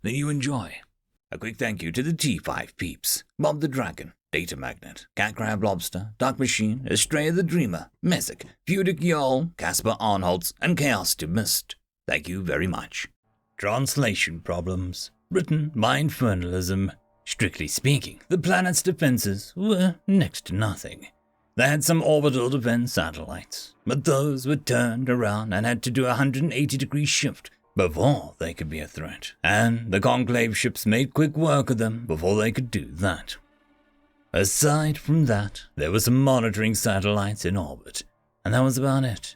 that you enjoy. A quick thank you to the T5 peeps, Bob the Dragon, Data Magnet, Cat Crab Lobster, Dark Machine, Estrella the Dreamer, Mesic, Fudic Yol, Casper Arnholtz, and Chaos to Mist. Thank you very much. Translation problems. Written by Infernalism. Strictly speaking, the planet's defenses were next to nothing. They had some orbital defense satellites, but those were turned around and had to do a 180-degree shift before they could be a threat, and the Conclave ships made quick work of them before they could do that. Aside from that, there were some monitoring satellites in orbit, and that was about it.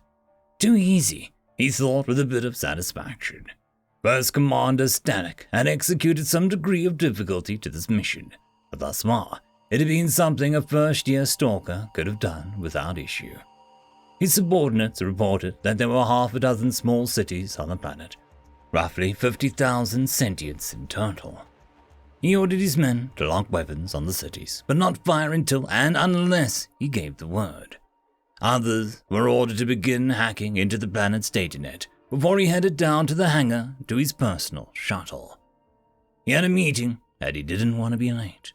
Too easy, he thought with a bit of satisfaction. First Commander Stanek had executed some degree of difficulty to this mission, but thus far, it had been something a first-year stalker could have done without issue. His subordinates reported that there were half a dozen small cities on the planet, roughly 50,000 sentients in total. He ordered his men to lock weapons on the cities, but not fire until and unless he gave the word. Others were ordered to begin hacking into the planet's datanet before he headed down to the hangar to his personal shuttle. He had a meeting, and he didn't want to be late.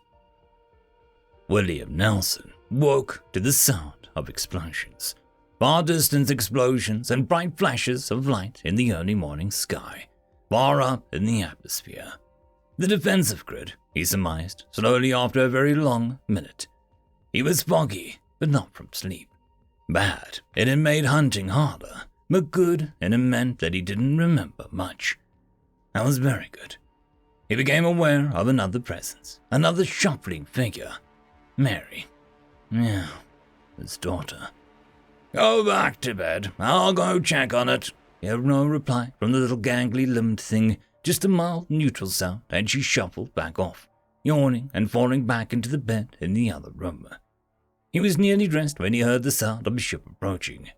William Nelson woke to the sound of explosions. Far-distance explosions and bright flashes of light in the early morning sky, far up in the atmosphere. The defensive grid, he surmised, slowly after a very long minute. He was foggy, but not from sleep. Bad, it had made hunting harder, but good, and it meant that he didn't remember much. That was very good. He became aware of another presence, another shuffling figure. Mary. Yeah, his daughter. Go back to bed. I'll go check on it. He had no reply from the little gangly-limbed thing, just a mild neutral sound, and she shuffled back off, yawning and falling back into the bed in the other room. He was nearly dressed when he heard the sound of a ship approaching,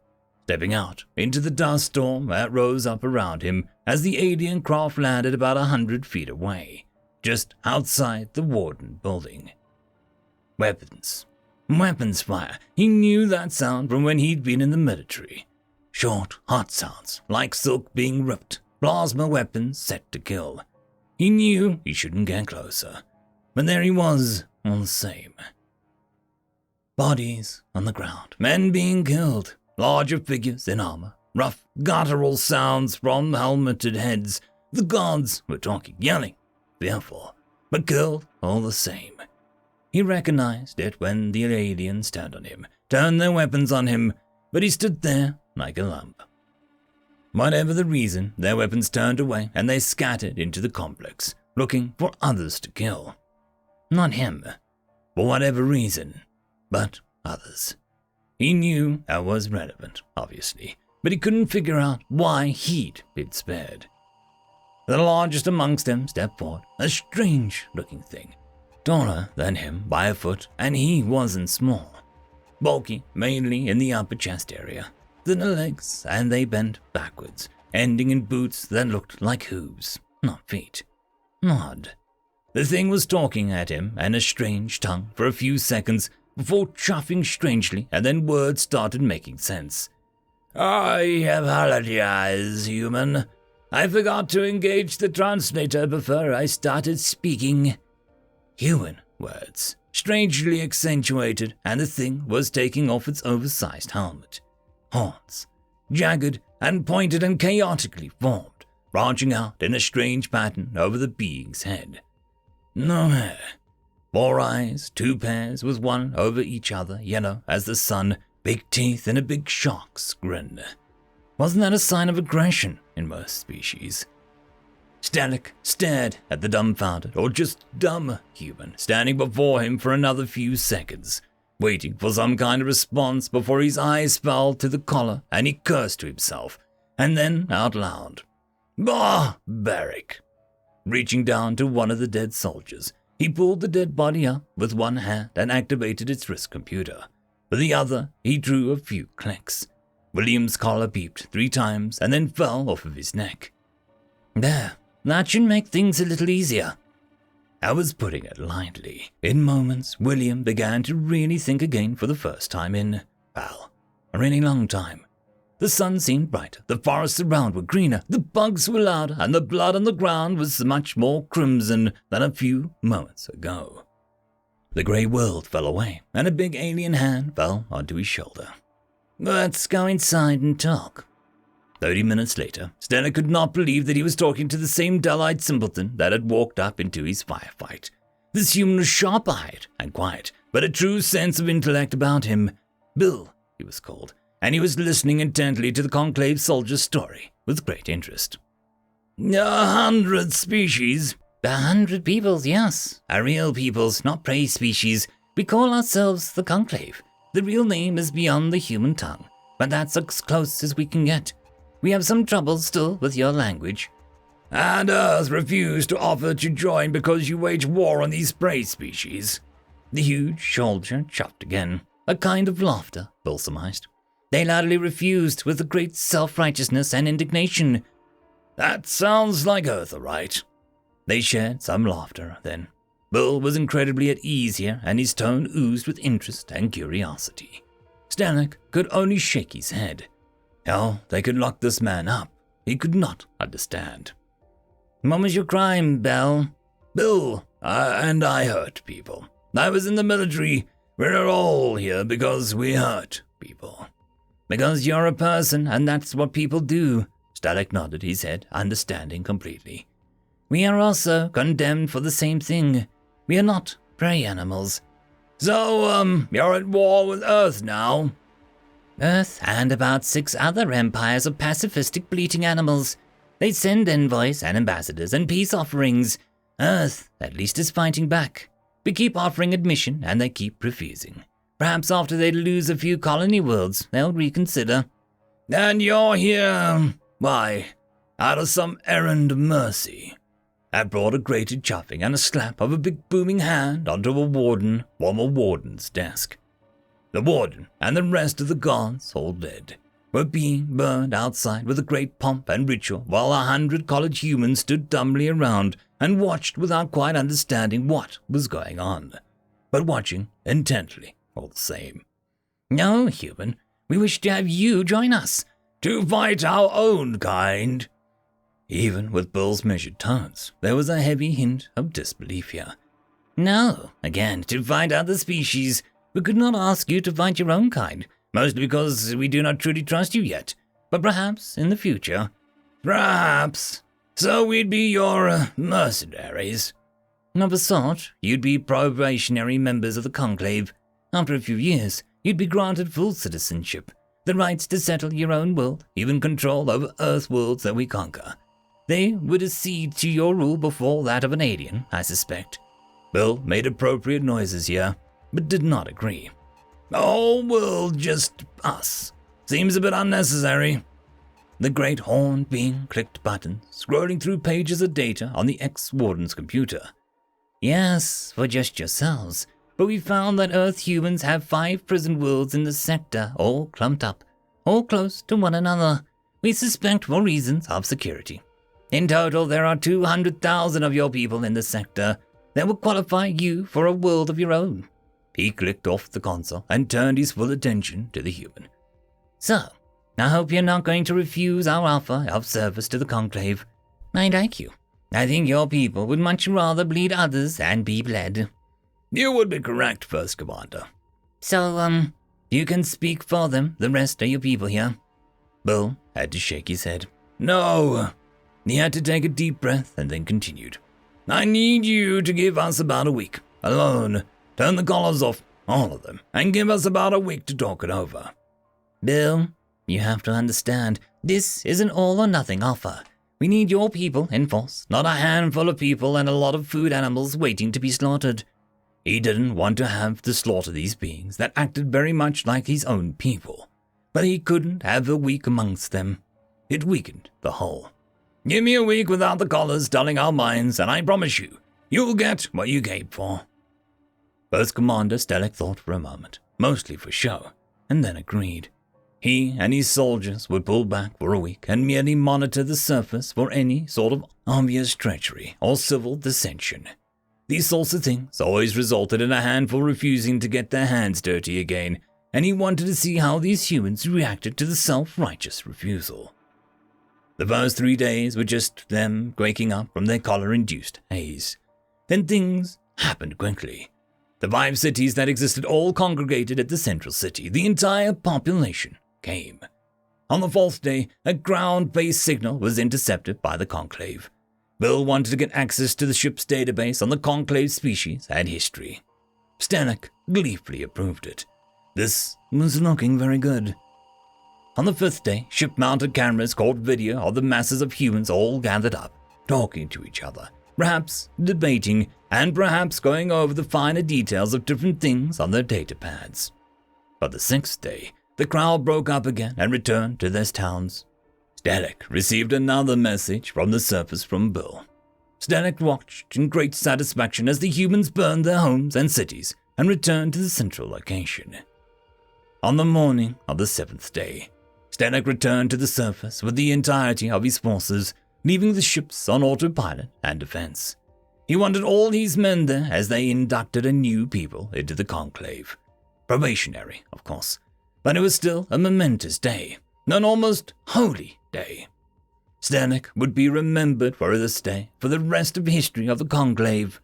stepping out into the dust storm that rose up around him as the alien craft landed about 100 feet away, just outside the Warden building. Weapons. Weapons fire. He knew that sound from when he'd been in the military. Short, hot sounds, like silk being ripped, plasma weapons set to kill. He knew he shouldn't get closer, but there he was, all the same. Bodies on the ground, men being killed, larger figures in armor, rough, guttural sounds from helmeted heads. The gods were talking, yelling, fearful, but killed all the same. He recognized it when the aliens turned on him, turned their weapons on him, but he stood there like a lump. Whatever the reason, their weapons turned away and they scattered into the complex, looking for others to kill. Not him, for whatever reason, but others. He knew that was relevant, obviously, but he couldn't figure out why he'd been spared. The largest amongst them stepped forward, a strange-looking thing. Taller than him by a foot, and he wasn't small. Bulky, mainly in the upper chest area. Thinner legs, and they bent backwards, ending in boots that looked like hooves, not feet. Odd. The thing was talking at him and a strange tongue for a few seconds before chuffing strangely, and then words started making sense. I apologize, human. I forgot to engage the translator before I started speaking. Human words, strangely accentuated, and the thing was taking off its oversized helmet. Horns, jagged and pointed and chaotically formed, branching out in a strange pattern over the being's head. No hair. 4 eyes, 2 pairs with one over each other, yellow as the sun, big teeth and a big shark's grin. Wasn't that a sign of aggression in most species? Stanek stared at the dumbfounded, or just dumb, human standing before him for another few seconds, waiting for some kind of response before his eyes fell to the collar and he cursed to himself, and then out loud. Barbaric! Reaching down to one of the dead soldiers, he pulled the dead body up with one hand and activated its wrist computer. With the other, he drew a few clicks. William's collar peeped 3 times and then fell off of his neck. There. That should make things a little easier. I was putting it lightly. In moments, William began to really think again for the first time in, well, a really long time. The sun seemed brighter, the forests around were greener, the bugs were louder, and the blood on the ground was much more crimson than a few moments ago. The grey world fell away, and a big alien hand fell onto his shoulder. "Let's go inside and talk." 30 minutes later, Stella could not believe that he was talking to the same dull-eyed simpleton that had walked up into his firefight. This human was sharp-eyed and quiet, but a true sense of intellect about him. Bill, he was called, and he was listening intently to the Conclave soldier's story with great interest. 100 species? 100 peoples, yes. Are real peoples, not prey species. We call ourselves the Conclave. The real name is beyond the human tongue, but that's as close as we can get. We have some trouble still with your language. And Earth refused to offer to join because you wage war on these prey species. The huge soldier chuckled again, a kind of laughter, Bill surmised. They loudly refused with a great self-righteousness and indignation. That sounds like Earth, all right. They shared some laughter then. Bill was incredibly at ease here, and his tone oozed with interest and curiosity. Stanek could only shake his head. How they could lock this man up, he could not understand. What was your crime, Bill? Bill, and I hurt people. I was in the military. We're all here because we hurt people. Because you're a person, and that's what people do. Stanek nodded his head, understanding completely. We are also condemned for the same thing. We are not prey animals. So, you're at war with Earth now? Earth and about 6 other empires of pacifistic bleating animals. They send envoys and ambassadors and peace offerings. Earth, at least, is fighting back. We keep offering admission and they keep refusing. Perhaps after they lose a few colony worlds, they'll reconsider. And you're here, why, out of some errand of mercy. That brought a grated chuffing and a slap of a big booming hand onto a former warden's desk. The warden and the rest of the guards, all dead, were being burned outside with a great pomp and ritual while 100 college humans stood dumbly around and watched without quite understanding what was going on, but watching intently all the same. No, human, we wish to have you join us, to fight our own kind. Even with Bill's measured tones, there was a heavy hint of disbelief here. No, again, to find other species. We could not ask you to find your own kind, mostly because we do not truly trust you yet, but perhaps in the future. Perhaps. So we'd be your mercenaries. Of a sort, you'd be probationary members of the Conclave. After a few years, you'd be granted full citizenship, the rights to settle your own world, even control over Earth worlds that we conquer. They would accede to your rule before that of an alien, I suspect. Bill made appropriate noises here, but did not agree. The whole world just us. Seems a bit unnecessary. The great horn being clicked buttons, scrolling through pages of data on the ex-warden's computer. Yes, for just yourselves, but we found that Earth humans have 5 prison worlds in the sector, all clumped up, all close to one another. We suspect for reasons of security. In total, there are 200,000 of your people in the sector that will qualify you for a world of your own. He clicked off the console and turned his full attention to the human. So, I hope you're not going to refuse our offer of service to the Conclave. I like you. I think your people would much rather bleed others and be bled. You would be correct, First Commander. So, you can speak for them, the rest of your people here. Bill had to shake his head. No. He had to take a deep breath and then continued. I need you to give us about a week, alone. Turn the collars off, all of them, and give us about a week to talk it over. Bill, you have to understand, this is an all-or-nothing offer. We need your people in force, not a handful of people and a lot of food animals waiting to be slaughtered. He didn't want to have to slaughter these beings that acted very much like his own people, but he couldn't have a week amongst them. It weakened the whole. Give me a week without the collars dulling our minds, and I promise you, you'll get what you came for. First Commander Stellek thought for a moment, mostly for show, and then agreed. He and his soldiers would pull back for a week and merely monitor the surface for any sort of obvious treachery or civil dissension. These sorts of things always resulted in a handful refusing to get their hands dirty again, and he wanted to see how these humans reacted to the self-righteous refusal. The first 3 days were just them waking up from their collar-induced haze. Then things happened quickly. The 5 cities that existed all congregated at the central city. The entire population came. On the 4th day, a ground-based signal was intercepted by the Conclave. Bill wanted to get access to the ship's database on the Conclave species and history. Stennick gleefully approved it. This was looking very good. On the 5th day, ship-mounted cameras caught video of the masses of humans all gathered up, talking to each other, perhaps debating, and perhaps going over the finer details of different things on their data pads. But the 6th day, the crowd broke up again and returned to their towns. Stennick received another message from the surface from Bill. Stennick watched in great satisfaction as the humans burned their homes and cities and returned to the central location. On the morning of the 7th day, Stennick returned to the surface with the entirety of his forces, leaving the ships on autopilot and defense. He wanted all his men there as they inducted a new people into the Conclave. Probationary, of course, but it was still a momentous day, an almost holy day. Stennick would be remembered for this day for the rest of history of the Conclave.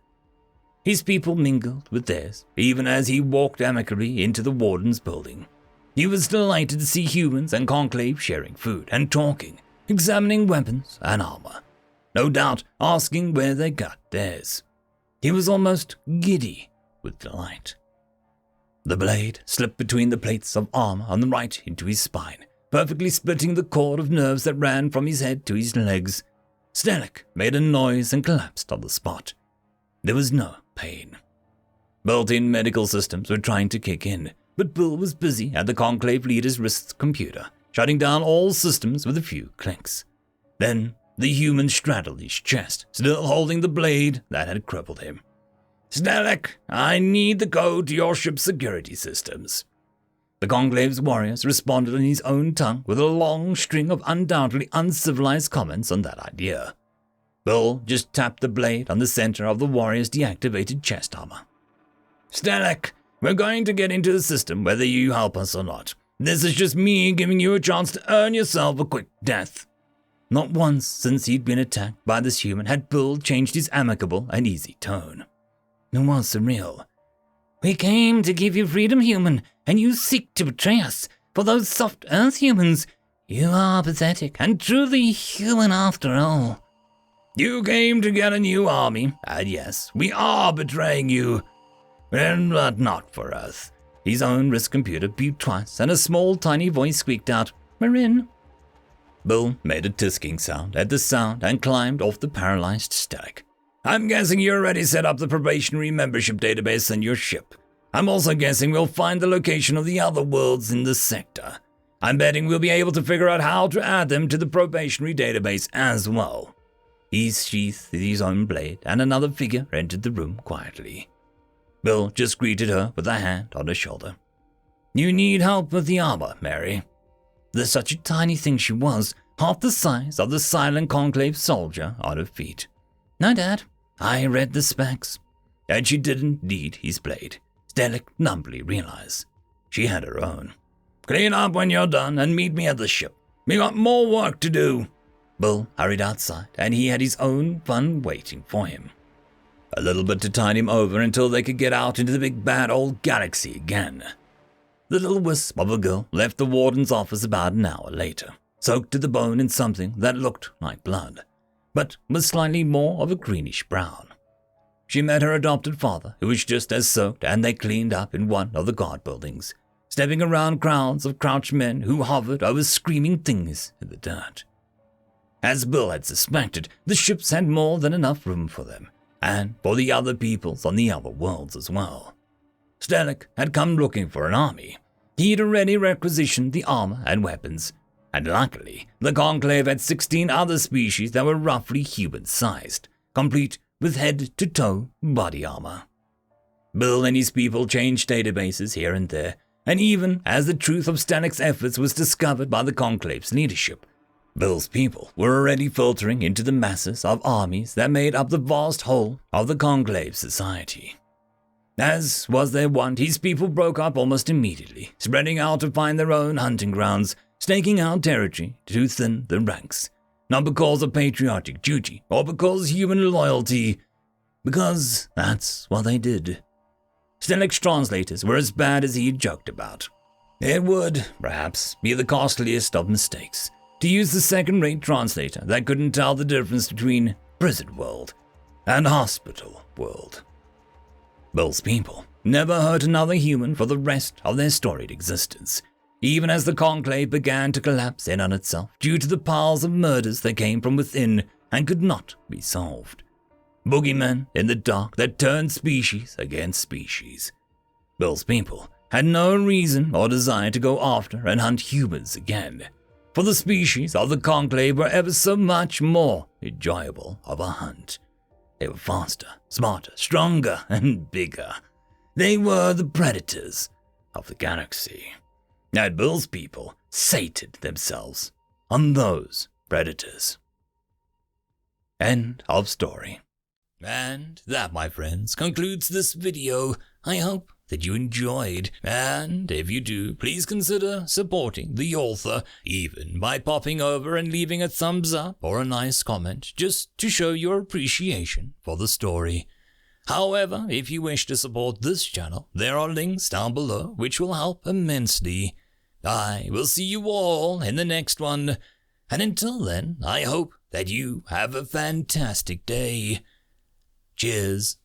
His people mingled with theirs, even as he walked amicably into the warden's building. He was delighted to see humans and Conclave sharing food and talking, examining weapons and armor, no doubt asking where they got theirs. He was almost giddy with delight. The blade slipped between the plates of armor on the right into his spine, perfectly splitting the cord of nerves that ran from his head to his legs. Stennick made a noise and collapsed on the spot. There was no pain. Built-in medical systems were trying to kick in, but Bill was busy at the Conclave leader's wrist computer, shutting down all systems with a few clicks. Then the human straddled his chest, still holding the blade that had crippled him. "Stennick, I need the code to your ship's security systems." The Conclave's warriors responded in his own tongue with a long string of undoubtedly uncivilized comments on that idea. Bill just tapped the blade on the center of the warrior's deactivated chest armor. "Stennick, we're going to get into the system whether you help us or not. This is just me giving you a chance to earn yourself a quick death." Not once since he'd been attacked by this human had Bill changed his amicable and easy tone. It was surreal. "We came to give you freedom, human, and you seek to betray us. For those soft earth humans, you are pathetic and truly human after all. You came to get a new army, and yes, we are betraying you. But not for us." His own wrist computer beeped twice, and a small, tiny voice squeaked out, "We're in." Bill made a tisking sound at the sound and climbed off the paralyzed Stennick. "I'm guessing you already set up the probationary membership database on your ship. I'm also guessing we'll find the location of the other worlds in this sector. I'm betting we'll be able to figure out how to add them to the probationary database as well." He sheathed his own blade, and another figure entered the room quietly. Bill just greeted her with a hand on her shoulder. "You need help with the armor, Mary." There's such a tiny thing she was, half the size of the silent Conclave soldier on her feet. "No, Dad, I read the specs." And she didn't need his blade. Stennick numbly realized. She had her own. "Clean up when you're done and meet me at the ship. We got more work to do." Bill hurried outside, and he had his own fun waiting for him. A little bit to tide him over until they could get out into the big bad old galaxy again. The little wisp of a girl left the warden's office about an hour later, soaked to the bone in something that looked like blood, but was slightly more of a greenish brown. She met her adopted father, who was just as soaked, and they cleaned up in one of the guard buildings, stepping around crowds of crouched men who hovered over screaming things in the dirt. As Bill had suspected, the ships had more than enough room for them, and for the other peoples on the other worlds as well. Stennick had come looking for an army. He'd already requisitioned the armor and weapons, and luckily, the Conclave had 16 other species that were roughly human-sized, complete with head-to-toe body armor. Bill and his people changed databases here and there, and even as the truth of Stennick's efforts was discovered by the Conclave's leadership, Bill's people were already filtering into the masses of armies that made up the vast whole of the Conclave society. As was their wont, his people broke up almost immediately, spreading out to find their own hunting grounds, staking out territory to thin the ranks. Not because of patriotic duty or because human loyalty, because that's what they did. Stellich's translators were as bad as he had joked about. It would, perhaps, be the costliest of mistakes to use the second-rate translator that couldn't tell the difference between prison world and hospital world. Bill's people never hurt another human for the rest of their storied existence, even as the conclave began to collapse in on itself due to the piles of murders that came from within and could not be solved. Boogeymen in the dark that turned species against species. Bill's people had no reason or desire to go after and hunt humans again, for the species of the conclave were ever so much more enjoyable of a hunt. They were faster, smarter, stronger, and bigger. They were the predators of the galaxy. And Bill's people sated themselves on those predators. End of story. And that, my friends, concludes this video. I hope that you enjoyed, and if you do, please consider supporting the author, even by popping over and leaving a thumbs up or a nice comment, just to show your appreciation for the story. However, if you wish to support this channel, there are links down below which will help immensely. I will see you all in the next one, and until then, I hope that you have a fantastic day. Cheers.